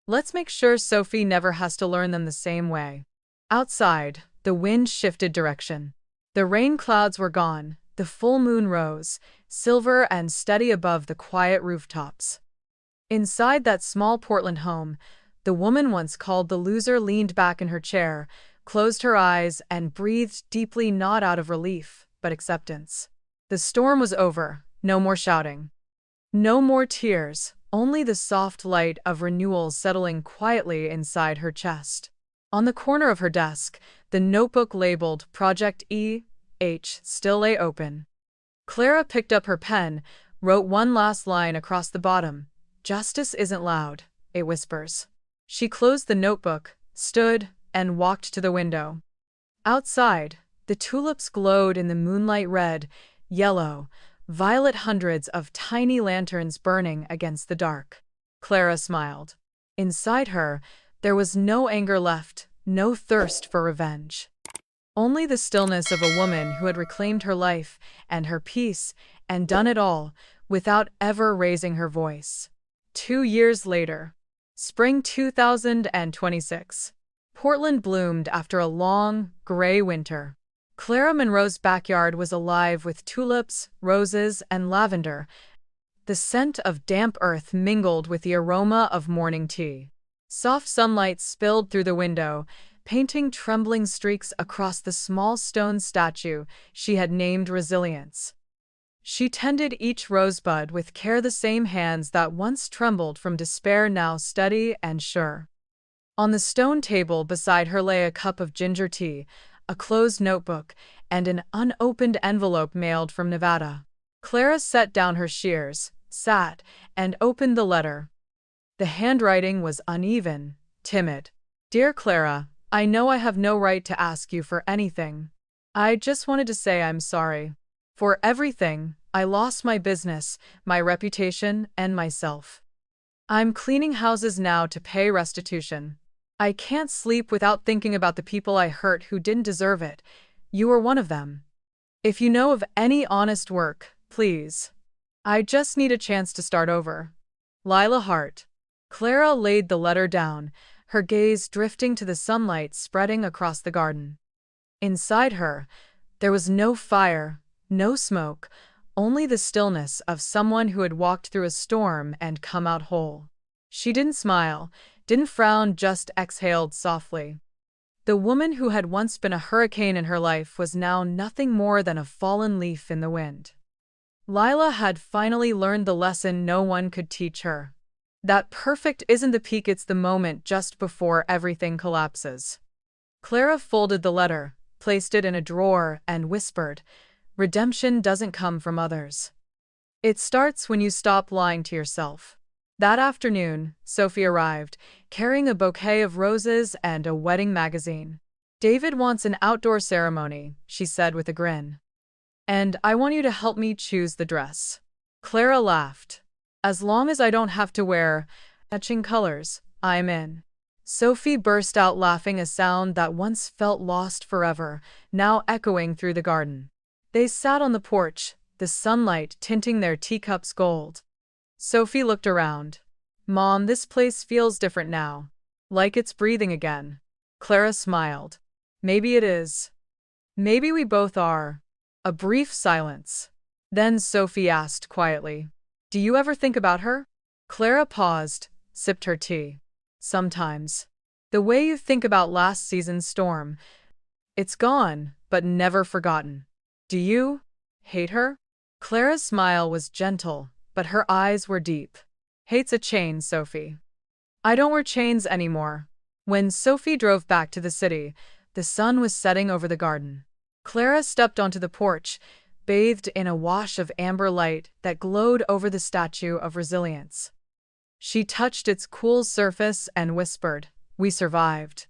Let's make sure Sophie never has to learn them the same way." Outside, the wind shifted direction. The rain clouds were gone, the full moon rose, silver and steady above the quiet rooftops. Inside that small Portland home, the woman once called the loser leaned back in her chair, closed her eyes, and breathed deeply, not out of relief, but acceptance. The storm was over, no more shouting. No more tears, only the soft light of renewal settling quietly inside her chest. On the corner of her desk, the notebook labeled Project 𝐷 still lay open. Clara picked up her pen, wrote one last line across the bottom. Justice isn't loud, it whispers. She closed the notebook, stood, and walked to the window. Outside, the tulips glowed in the moonlight red, yellow, violet, hundreds of tiny lanterns burning against the dark. Clara smiled. Inside her, there was no anger left, no thirst for revenge. Only the stillness of a woman who had reclaimed her life and her peace and done it all without ever raising her voice. 2 years later, spring 2026. Portland bloomed after a long, gray winter. Clara Monroe's backyard was alive with tulips, roses, and lavender. The scent of damp earth mingled with the aroma of morning tea. Soft sunlight spilled through the window, painting trembling streaks across the small stone statue she had named Resilience. She tended each rosebud with care, the same hands that once trembled from despair now steady and sure. On the stone table beside her lay a cup of ginger tea, a closed notebook, and an unopened envelope mailed from Nevada. Clara set down her shears, sat, and opened the letter. The handwriting was uneven, timid. Dear Clara, I know I have no right to ask you for anything. I just wanted to say I'm sorry. For everything, I lost my business, my reputation, and myself. I'm cleaning houses now to pay restitution. I can't sleep without thinking about the people I hurt who didn't deserve it. You were one of them. If you know of any honest work, please. I just need a chance to start over. Lila Hart. Clara laid the letter down, her gaze drifting to the sunlight spreading across the garden. Inside her, there was no fire, no smoke, only the stillness of someone who had walked through a storm and come out whole. She didn't smile, didn't frown, just exhaled softly. The woman who had once been a hurricane in her life was now nothing more than a fallen leaf in the wind. Lila had finally learned the lesson no one could teach her. That perfect isn't the peak, it's the moment just before everything collapses. Clara folded the letter, placed it in a drawer, and whispered, "Redemption doesn't come from others. It starts when you stop lying to yourself." That afternoon, Sophie arrived, carrying a bouquet of roses and a wedding magazine. "David wants an outdoor ceremony," she said with a grin. "And I want you to help me choose the dress." Clara laughed. "As long as I don't have to wear matching colors, I'm in." Sophie burst out laughing, a sound that once felt lost forever, now echoing through the garden. They sat on the porch, the sunlight tinting their teacups gold. Sophie looked around. "Mom, this place feels different now. Like it's breathing again." Clara smiled. "Maybe it is. Maybe we both are." A brief silence. Then Sophie asked quietly, "Do you ever think about her?" Clara paused, sipped her tea. "Sometimes. The way you think about last season's storm. It's gone, but never forgotten." "Do you hate her?" Clara's smile was gentle, but her eyes were deep. "Hate's a chain, Sophie. I don't wear chains anymore." When Sophie drove back to the city, the sun was setting over the garden. Clara stepped onto the porch, bathed in a wash of amber light that glowed over the statue of Resilience. She touched its cool surface and whispered, "We survived.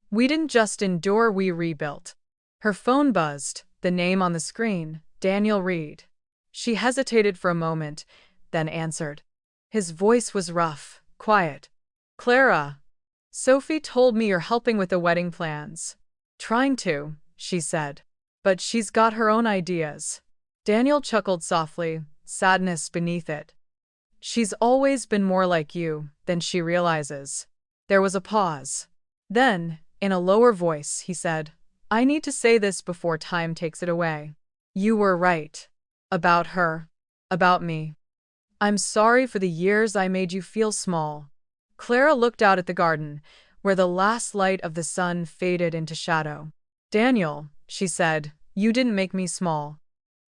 We didn't just endure, we rebuilt." Her phone buzzed, the name on the screen, Daniel Reed. She hesitated for a moment, then answered. His voice was rough, quiet. "Clara, Sophie told me you're helping with the wedding plans." "Trying to," she said. "But she's got her own ideas." Daniel chuckled softly, sadness beneath it. "She's always been more like you than she realizes." There was a pause. Then, in a lower voice, he said, "I need to say this before time takes it away. You were right. About her. About me. I'm sorry for the years I made you feel small." Clara looked out at the garden, where the last light of the sun faded into shadow. "Daniel," she said, "you didn't make me small.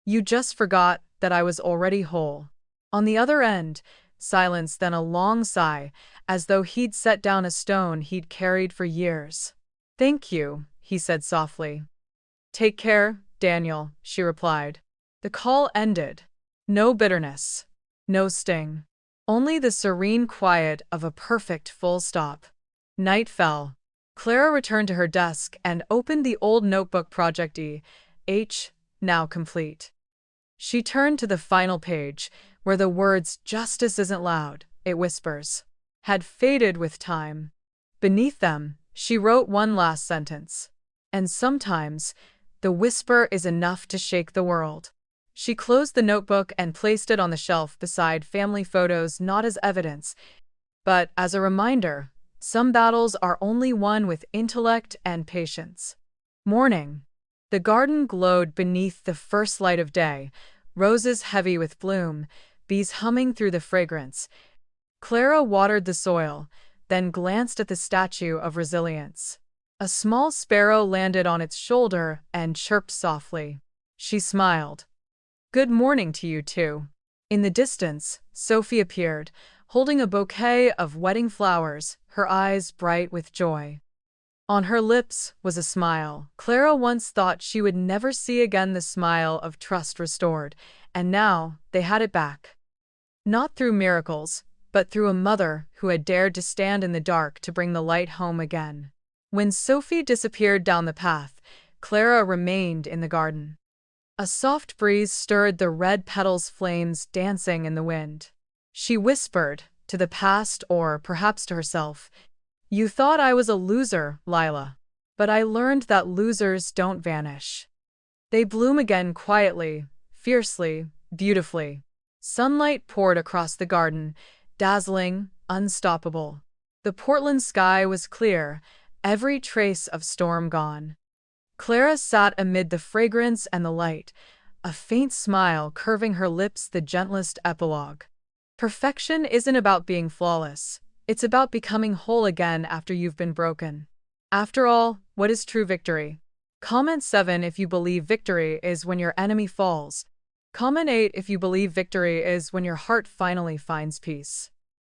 You just forgot that I was already whole." On the other end, silence, then a long sigh, as though he'd set down a stone he'd carried for years. "Thank you," he said softly. "Take care, Daniel," she replied. The call ended. No bitterness. No sting. Only the serene quiet of a perfect full stop. Night fell. Clara returned to her desk and opened the old notebook project 𝐷𝐞𝐯𝐞, now complete. She turned to the final page, where the words "Justice isn't loud, it whispers" had faded with time. Beneath them, she wrote one last sentence. And sometimes, the whisper is enough to shake the world. She closed the notebook and placed it on the shelf beside family photos, not as evidence, but as a reminder. Some battles are only won with intellect and patience. Morning. The garden glowed beneath the first light of day, roses heavy with bloom, bees humming through the fragrance. Clara watered the soil, then glanced at the statue of resilience. A small sparrow landed on its shoulder and chirped softly. She smiled. "Good morning to you too." In the distance, Sophie appeared, holding a bouquet of wedding flowers, her eyes bright with joy. On her lips was a smile Clara once thought she would never see again, the smile of trust restored, and now they had it back. Not through miracles, but through a mother who had dared to stand in the dark to bring the light home again. When Sophie disappeared down the path, Clara remained in the garden. A soft breeze stirred the red petals, flames dancing in the wind. She whispered, to the past or perhaps to herself, "You thought I was a loser, Lila. But I learned that losers don't vanish. They bloom again quietly, fiercely, beautifully." Sunlight poured across the garden, dazzling, unstoppable. The Portland sky was clear, every trace of storm gone. Clara sat amid the fragrance and the light, a faint smile curving her lips, the gentlest epilogue. Perfection isn't about being flawless. It's about becoming whole again after you've been broken. After all, what is true victory? Comment 7 if you believe victory is when your enemy falls. Comment 8 if you believe victory is when your heart finally finds peace.